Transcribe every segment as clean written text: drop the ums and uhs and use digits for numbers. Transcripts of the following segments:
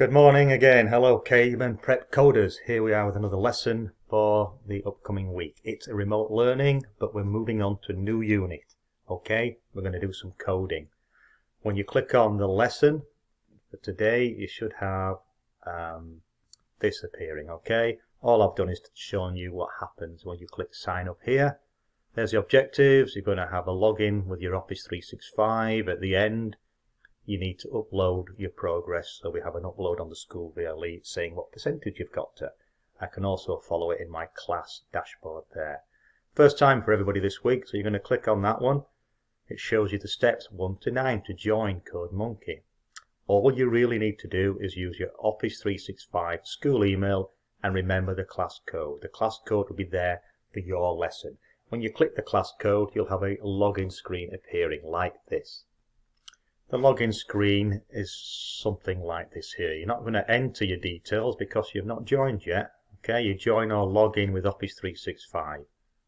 Good morning again. Hello cavemen prep coders. Here we are with another lesson for the upcoming week. It's a remote learning, but we're moving on to a new unit. Okay, we're going to do some coding. When you click on the lesson for today, you should have this appearing. Okay, all I've done is shown you what happens when you click sign up here. There's the objectives. You're going to have a login with your Office 365 at the end. You need to upload your progress, so we have an upload on the school VLE saying what percentage you've got to. I can also follow it in my class dashboard there. First time for everybody this week, so you're going to click on that one. It shows you the steps 1 to 9 to join CodeMonkey. All you really need to do is use your Office 365 school email and remember the class code. The class code will be there for your lesson. When you click the class code, you'll have a login screen appearing like this. The login screen is something like this here. You're not going to enter your details because you've not joined yet. Okay, you join or log in with Office 365.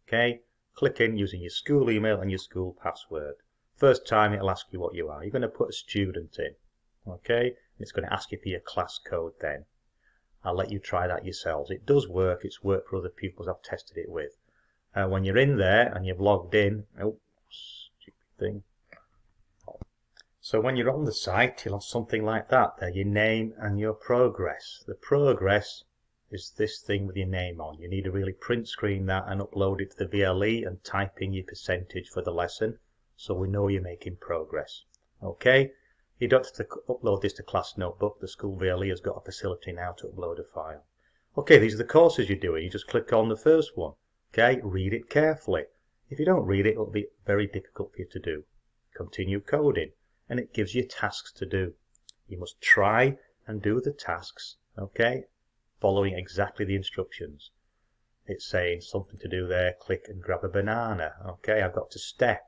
Okay, click in using your school email and your school password. First time it'll ask you what you are. You're going to put a student in. Okay, it's going to ask you for your class code then. I'll let you try that yourselves. It does work. It's worked for other pupils I've tested it with. When you're in there and you've logged in, oh, stupid thing. So when you're on the site, you'll have something like that there, your name and your progress. The progress is this thing with your name on. You need to really print screen that and upload it to the VLE and type in your percentage for the lesson so we know you're making progress. Okay, you don't have to upload this to Class Notebook. The school VLE has got a facility now to upload a file. Okay, these are the courses you're doing. You just click on the first one. Okay, read it carefully. If you don't read it, it'll be very difficult for you to do. Continue coding. And it gives you tasks to do. You must try and do the tasks, okay, following exactly the instructions. It's saying something to do there, click and grab a banana. Okay, I've got to step.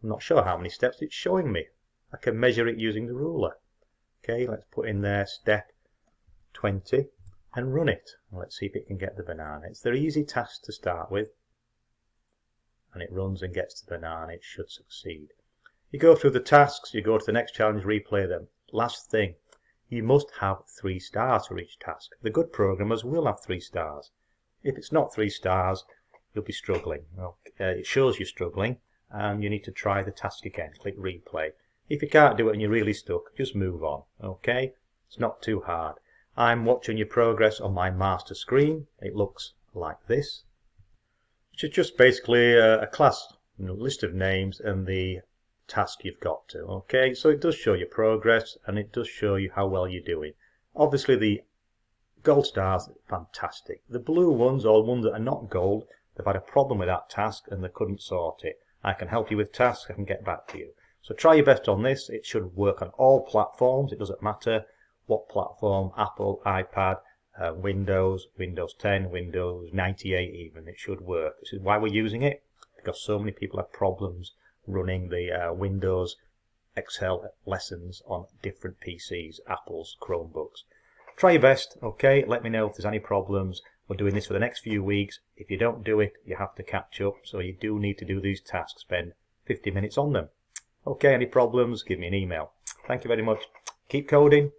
I'm not sure how many steps it's showing me. I can measure it using the ruler. Okay, let's put in there step 20 and run it. Let's see if it can get the banana. It's their easy task to start with. And it runs and gets the banana. It should succeed. You go through the tasks, you go to the next challenge, replay them. Last thing, you must have 3 stars for each task. The good programmers will have 3 stars. If it's not 3 stars, you'll be struggling. It shows you're struggling and you need to try the task again. Click replay. If you can't do it and you're really stuck, just move on. Okay? It's not too hard. I'm watching your progress on my master screen. It looks like this, which is just basically a class list of names and the task you've got to. Okay, so it does show your progress and it does show you how well you're doing. Obviously the gold stars are fantastic. The blue ones, or ones that are not gold, they've had a problem with that task and they couldn't sort it. I can help you with tasks, I can get back to you. So try your best on this. It should work on all platforms. It doesn't matter what platform, Apple, iPad, Windows, Windows 10, Windows 98 even. It should work. This is why we're using it, because so many people have problems running the Windows Excel lessons on different PCs, Apple's, Chromebooks. Try your best, okay? Let me know if there's any problems. We're doing this for the next few weeks. If you don't do it, you have to catch up. So you do need to do these tasks, spend 50 minutes on them. Okay, any problems, give me an email. Thank you very much. Keep coding.